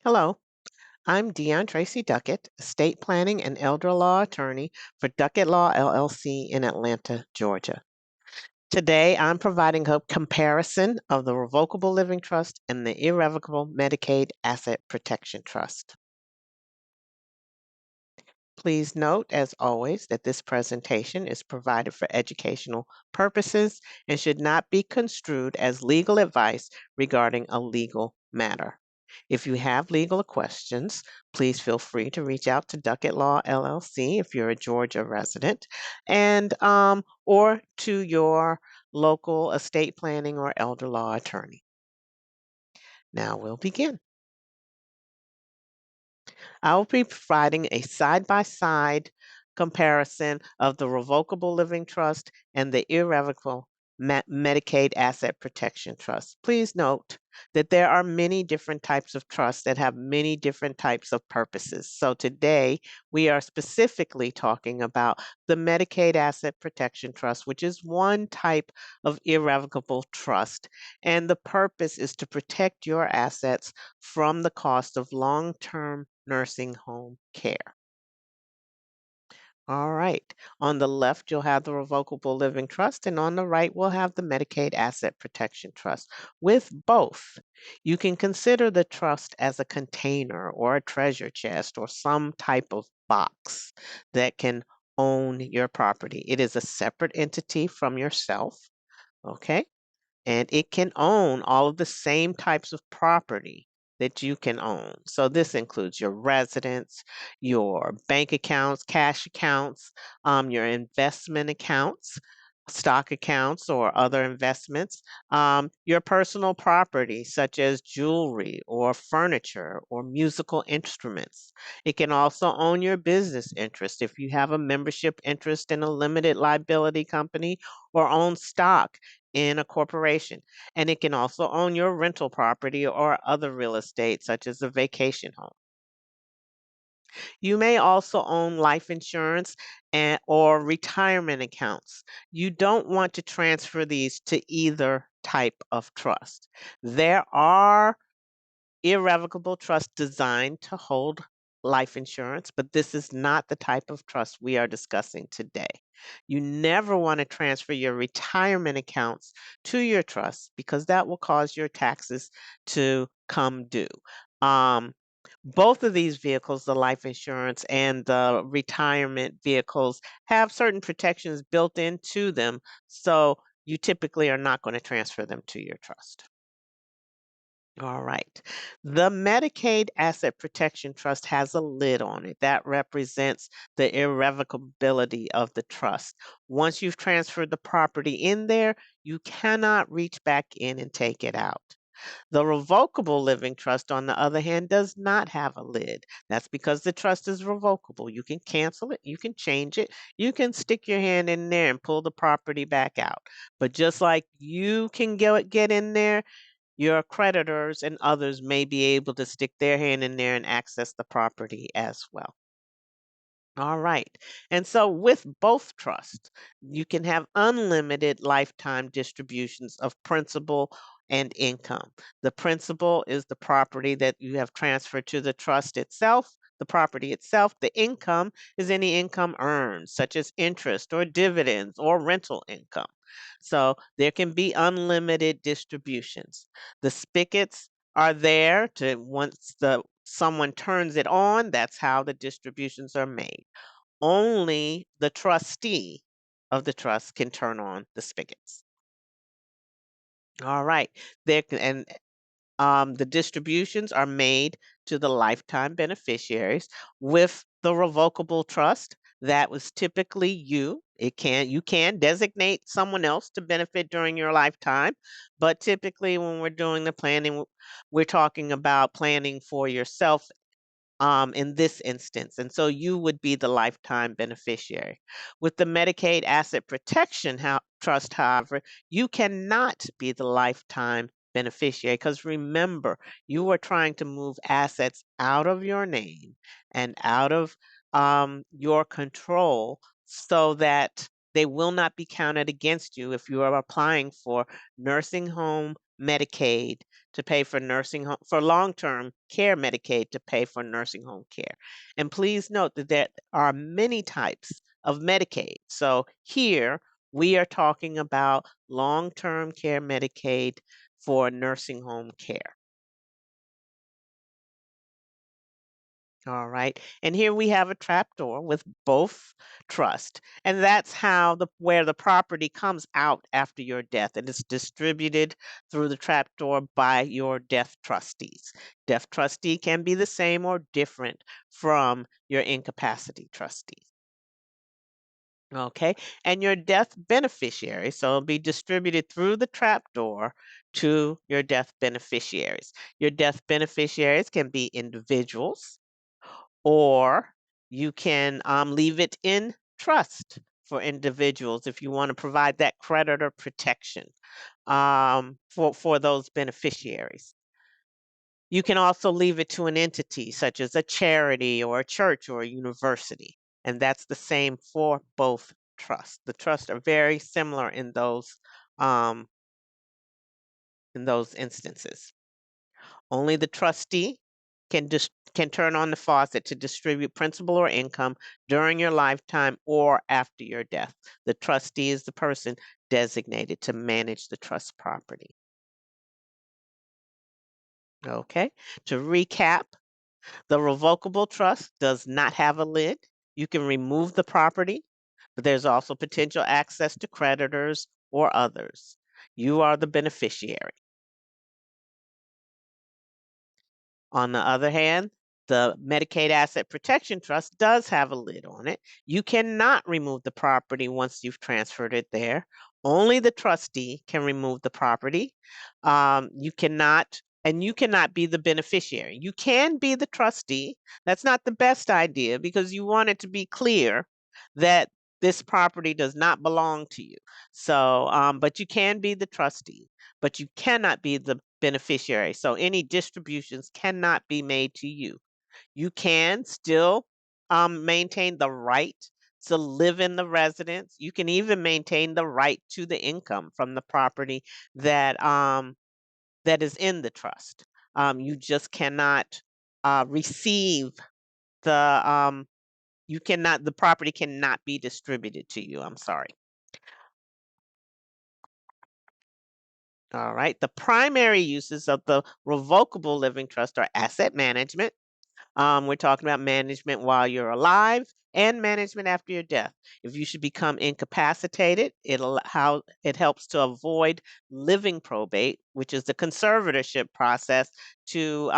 Hello, I'm Dion Tracy Duckett, estate planning and elder law attorney for Duckett Law LLC in Atlanta, Georgia. Today, I'm providing a comparison of the Revocable Living Trust and the Irrevocable Medicaid Asset Protection Trust. Please note, as always, that this presentation is provided for educational purposes and should not be construed as legal advice regarding a legal matter. If you have legal questions, please feel free to reach out to Duckett Law LLC if you're a Georgia resident, and or to your local estate planning or elder law attorney. Now we'll begin. I will be providing a side-by-side comparison of the Revocable Living Trust and the Irrevocable Medicaid Asset Protection Trust. Please note that there are many different types of trusts that have many different types of purposes. So today we are specifically talking about the Medicaid Asset Protection Trust, which is one type of irrevocable trust. And the purpose is to protect your assets from the cost of long-term nursing home care. All right. On the left, you'll have the Revocable Living Trust, and on the right, we'll have the Medicaid Asset Protection Trust. With both, you can consider the trust as a container or a treasure chest or some type of box that can own your property. It is a separate entity from yourself, okay? And it can own all of the same types of property that you can own. So this includes your residence, your bank accounts, cash accounts, your investment accounts, stock accounts or other investments, your personal property such as jewelry or furniture or musical instruments. It can also own your business interest if you have a membership interest in a limited liability company or own stock in a corporation. And it can also own your rental property or other real estate, such as a vacation home. You may also own life insurance or retirement accounts. You don't want to transfer these to either type of trust. There are irrevocable trusts designed to hold life insurance, but this is not the type of trust we are discussing today. You never want to transfer your retirement accounts to your trust because that will cause your taxes to come due. Um, both of these vehicles, the life insurance and the retirement vehicles, have certain protections built into them, so you typically are not going to transfer them to your trust. All right. The Medicaid Asset Protection Trust has a lid on it that represents the irrevocability of the trust. Once you've transferred the property in there, you cannot reach back in and take it out. The Revocable Living Trust, on the other hand, does not have a lid. That's because the trust is revocable. You can cancel it, you can change it, you can stick your hand in there and pull the property back out. But just like you can get in there, your creditors and others may be able to stick their hand in there and access the property as well. All right. And so with both trusts, you can have unlimited lifetime distributions of principal and income. The principal is the property that you have transferred to the trust itself, the property itself. The income is any income earned, such as interest or dividends or rental income. So there can be unlimited distributions. The spigots are there to once the someone turns it on, that's how the distributions are made. Only the trustee of the trust can turn on the spigots. All right. The distributions are made to the lifetime beneficiaries. With the revocable trust, that was typically you. You can designate someone else to benefit during your lifetime, but typically when we're doing the planning, we're talking about planning for yourself in this instance. And so you would be the lifetime beneficiary. With the Medicaid Asset Protection Trust, however, you cannot be the lifetime beneficiary because remember, you are trying to move assets out of your name and out of your control so that they will not be counted against you if you are applying for nursing home Medicaid to pay for nursing home for long-term care Medicaid to pay for nursing home care. And please note that there are many types of Medicaid. So here we are talking about long-term care Medicaid for nursing home care. All right. And here we have a trapdoor with both trust. And that's how the where the property comes out after your death and it's distributed through the trapdoor by your death trustees. Death trustee can be the same or different from your incapacity trustee. Okay. And your death beneficiary, so it'll be distributed through the trapdoor to your death beneficiaries. Your death beneficiaries can be individuals or you can leave it in trust for individuals if you want to provide that creditor protection for those beneficiaries. You can also leave it to an entity such as a charity or a church or a university, and that's the same for both trusts. The trusts are very similar um, in those instances. Only the trustee can turn on the faucet to distribute principal or income during your lifetime or after your death. The trustee is the person designated to manage the trust property. Okay. To recap, the revocable trust does not have a lid. You can remove the property, but there's also potential access to creditors or others. You are the beneficiary. On the other hand, the Medicaid Asset Protection Trust does have a lid on it. You cannot remove the property once you've transferred it there. Only the trustee can remove the property. You cannot be the beneficiary. You can be the trustee. That's not the best idea because you want it to be clear that this property does not belong to you. So, but you can be the trustee, but you cannot be the beneficiary. So any distributions cannot be made to you. You can still maintain the right to live in the residence. You can even maintain the right to the income from the property that that is in the trust. You just cannot receive the the property cannot be distributed to you. I'm sorry. All right. The primary uses of the revocable living trust are asset management. We're talking about management while you're alive and management after your death. If you should become incapacitated, how it helps to avoid living probate, which is the conservatorship process to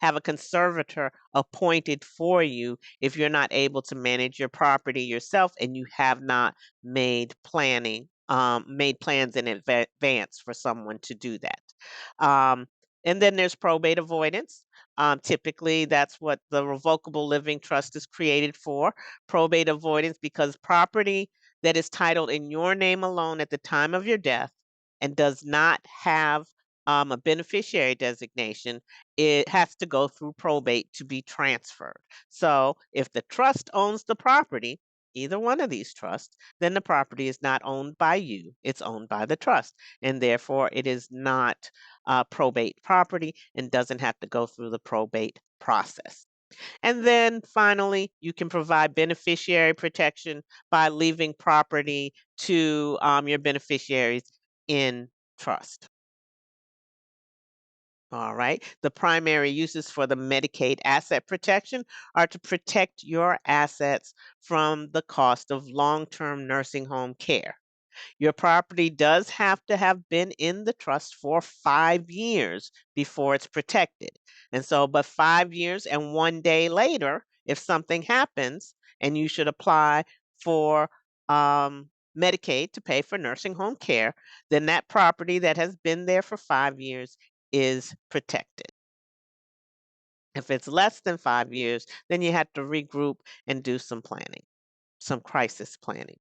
have a conservator appointed for you if you're not able to manage your property yourself and you have not made plans in advance for someone to do that. Um, and then there's probate avoidance. Typically, that's what the revocable living trust is created for, probate avoidance, because property that is titled in your name alone at the time of your death and does not have a beneficiary designation, it has to go through probate to be transferred. So if the trust owns the property, either one of these trusts, then the property is not owned by you, it's owned by the trust, and therefore it is not probate property and doesn't have to go through the probate process. And then finally, you can provide beneficiary protection by leaving property to your beneficiaries in trust. All right. The primary uses for the Medicaid asset protection are to protect your assets from the cost of long term nursing home care. Your property does have to have been in the trust for 5 years before it's protected. And so, but 5 years and 1 day later, if something happens and you should apply for Medicaid to pay for nursing home care, then that property that has been there for 5 years is protected. If it's less than 5 years, then you have to regroup and do some planning, some crisis planning.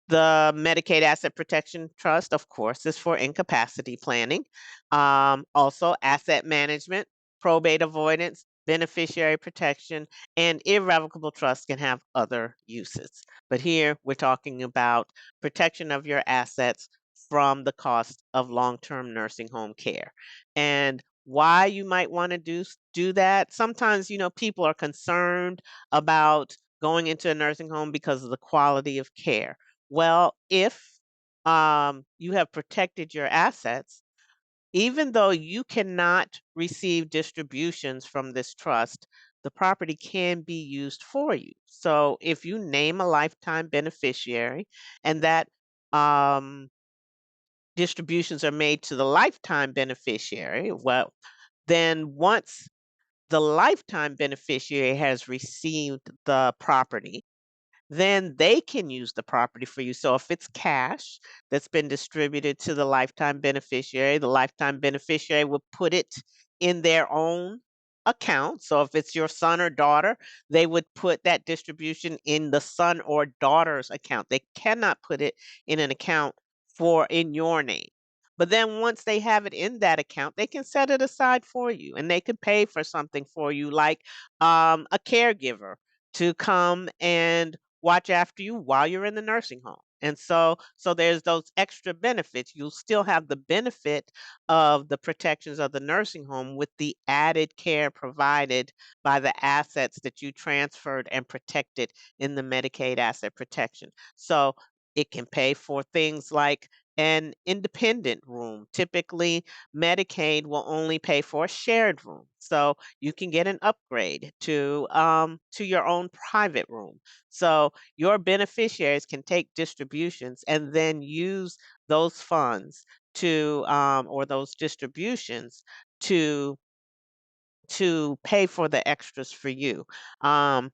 The Medicaid Asset Protection Trust, of course, is for incapacity planning. Also, asset management, probate avoidance, beneficiary protection, and irrevocable trust can have other uses. But here we're talking about protection of your assets from the cost of long-term nursing home care. And why you might want to do that? Sometimes, people are concerned about going into a nursing home because of the quality of care. Well, if you have protected your assets, even though you cannot receive distributions from this trust, the property can be used for you. So if you name a lifetime beneficiary and that um, distributions are made to the lifetime beneficiary, well, then once the lifetime beneficiary has received the property, then they can use the property for you. So if it's cash that's been distributed to the lifetime beneficiary will put it in their own account. So if it's your son or daughter, they would put that distribution in the son or daughter's account. They cannot put it in an account for in your name. But then once they have it in that account, they can set it aside for you and they can pay for something for you, like a caregiver to come and watch after you while you're in the nursing home. And so there's those extra benefits. You'll still have the benefit of the protections of the nursing home with the added care provided by the assets that you transferred and protected in the Medicaid asset protection. So it can pay for things like an independent room. Typically, Medicaid will only pay for a shared room. So you can get an upgrade to your own private room. So your beneficiaries can take distributions and then use those funds or those distributions to pay for the extras for you. Um,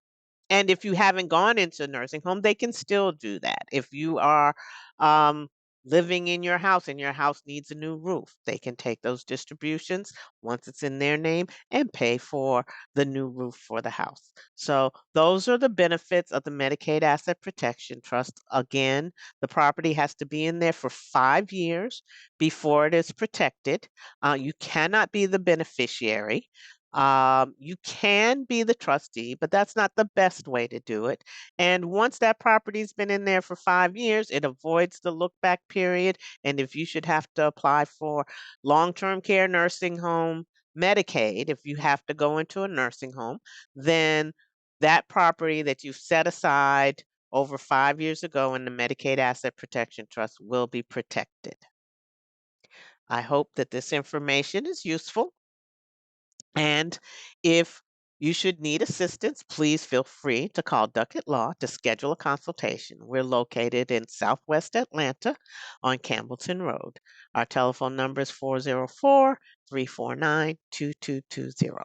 and if you haven't gone into a nursing home, they can still do that. If you are um, living in your house and your house needs a new roof, they can take those distributions once it's in their name and pay for the new roof for the house. So, those are the benefits of the Medicaid Asset Protection Trust. Again, the property has to be in there for 5 years before it is protected. You cannot be the beneficiary. You can be the trustee, but that's not the best way to do it. And once that property's been in there for 5 years, it avoids the look back period. And if you should have to apply for long term care nursing home Medicaid, if you have to go into a nursing home, then that property that you've set aside over 5 years ago in the Medicaid Asset Protection Trust will be protected. I hope that this information is useful. And if you should need assistance, please feel free to call Duckett Law to schedule a consultation. We're located in Southwest Atlanta on Campbellton Road. Our telephone number is 404 349 2220.